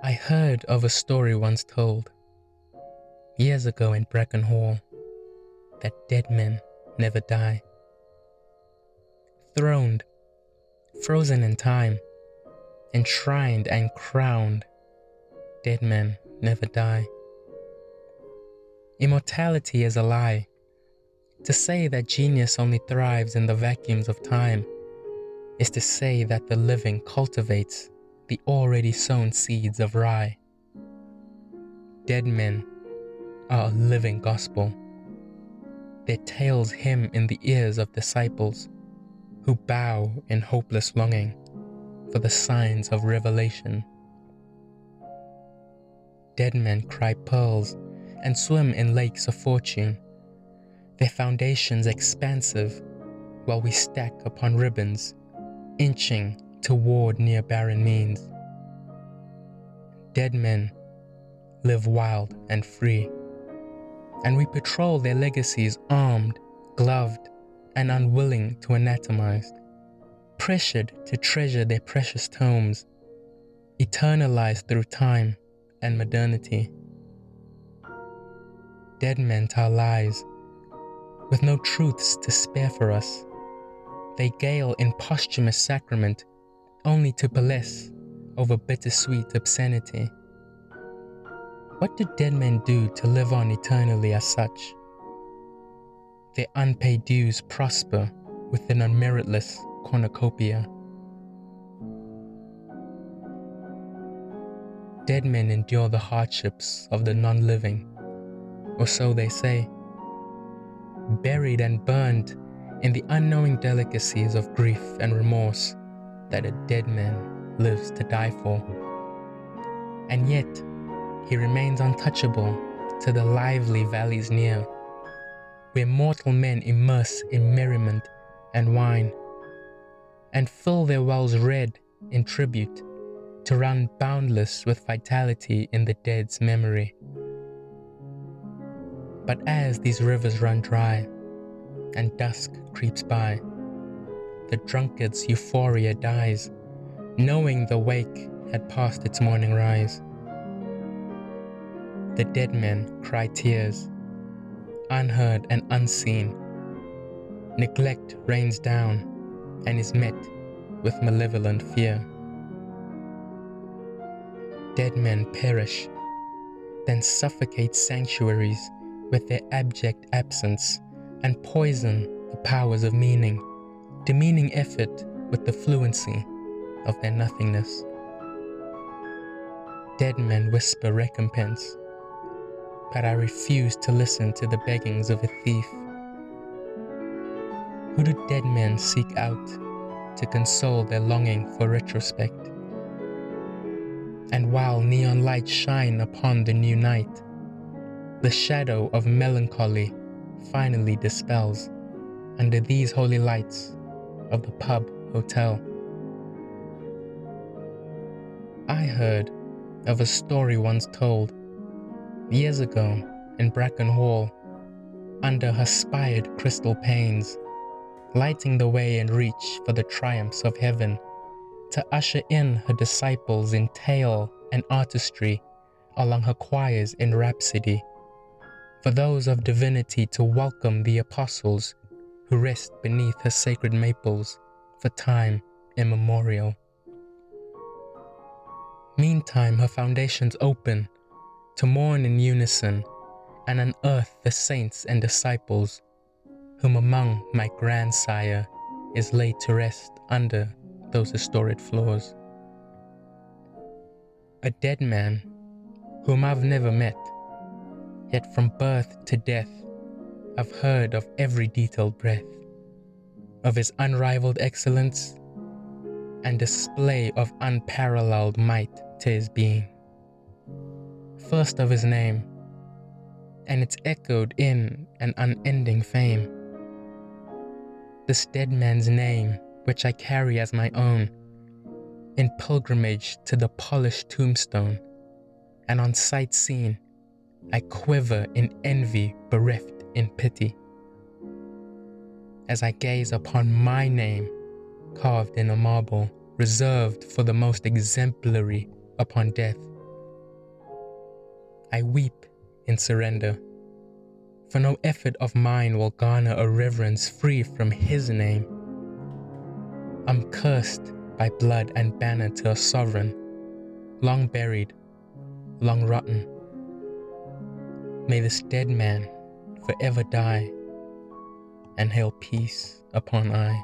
I heard of a story once told, years ago in Bracken Hall, that dead men never die. Throned, frozen in time, enshrined and crowned, dead men never die. Immortality is a lie. To say that genius only thrives in the vacuums of time is to say that the living cultivates the already sown seeds of rye. Dead men are a living gospel. Their tales hymn in the ears of disciples who bow in hopeless longing for the signs of revelation. Dead men cry pearls and swim in lakes of fortune, their foundations expansive while we stack upon ribbons, inching toward near barren means. Dead men live wild and free, and we patrol their legacies armed, gloved, and unwilling to anatomize, pressured to treasure their precious tomes, eternalized through time and modernity. Dead men tell lies, with no truths to spare for us. They gale in posthumous sacrament, only to pearlesce over bittersweet obscenity. What do dead men do to live on eternally as such? Their unpaid dues prosper within a meritless cornucopia. Dead men endure the hardships of the non-living, or so they say, buried and burned in the unknowing delicacies of grief and remorse that a dead man lives to die for. And yet, he remains untouchable to the lively valleys near, where mortal men immerse in merriment and wine, and fill their wells red in tribute to run boundless with vitality in the dead's memory. But as these rivers run dry and dusk creeps by, the drunkard's euphoria dies, knowing the wake had passed its morning rise. The dead men cry tears, unheard and unseen. Neglect rains down and is met with malevolent fear. Dead men perish, then suffocate sanctuaries with their abject absence and poison the powers of meaning, demeaning effort with the fluency of their nothingness. Dead men whisper recompense, but I refuse to listen to the beggings of a thief. Who do dead men seek out to console their longing for retrospect? And while neon lights shine upon the new night, the shadow of melancholy finally dispels under these holy lights of the pub hotel. I heard of a story once told, years ago in Bracken Hall, under her spired crystal panes, lighting the way and reach for the triumphs of heaven, to usher in her disciples in tale and artistry along her choirs in rhapsody, for those of divinity to welcome the apostles who rest beneath her sacred maples for time immemorial. Meantime, her foundations open to mourn in unison and unearth the saints and disciples whom among my grandsire is laid to rest under those historic floors. A dead man whom I've never met, yet from birth to death I've heard of every detailed breath, of his unrivaled excellence and display of unparalleled might to his being. First of his name, and it's echoed in an unending fame. This dead man's name, which I carry as my own, in pilgrimage to the polished tombstone, and on sight seen, I quiver in envy, bereft in pity, as I gaze upon my name carved in a marble, reserved for the most exemplary upon death, I weep in surrender, for no effort of mine will garner a reverence free from his name. I'm cursed by blood and banner to a sovereign, long buried, long rotten. May this dead man forever die, and hail peace upon I.